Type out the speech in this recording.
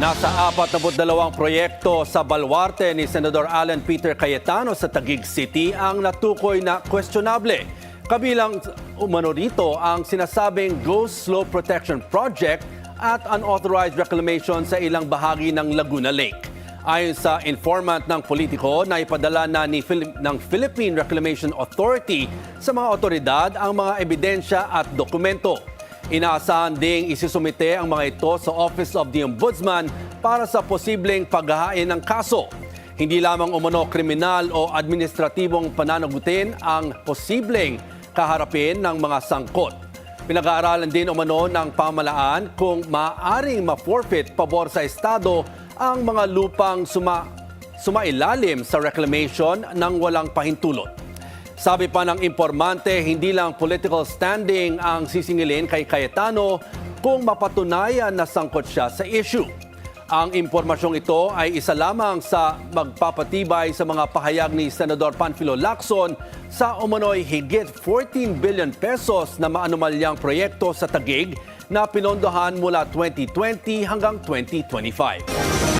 Nasa 42 proyekto sa balwarte ni Senador Alan Peter Cayetano sa Taguig City ang natukoy na questionable. Kabilang umano rito ang sinasabing Ghost Slope Protection Project at unauthorized reclamation sa ilang bahagi ng Laguna Lake. Ayon sa informant ng politiko na ipadala na ng Philippine Reclamation Authority sa mga otoridad ang mga ebidensya at dokumento. Inaasahan ding isusumite ang mga ito sa Office of the Ombudsman para sa posibleng paghahain ng kaso. Hindi lamang umano kriminal o administratibong pananagutin ang posibleng kaharapin ng mga sangkot. Pinag-aaralan din umano ng pamahalaan kung maaaring ma-forfeit pabor sa Estado ang mga lupang sumailalim sa reclamation ng walang pahintulot. Sabi pa ng impormante, hindi lang political standing ang sisingilin kay Cayetano kung mapatunayan na sangkot siya sa issue. Ang impormasyong ito ay isa lamang sa magpapatibay sa mga pahayag ni Senador Panfilo Lacson sa umano'y higit 14 billion pesos na maanumalyang proyekto sa Taguig na pinondohan mula 2020 hanggang 2025.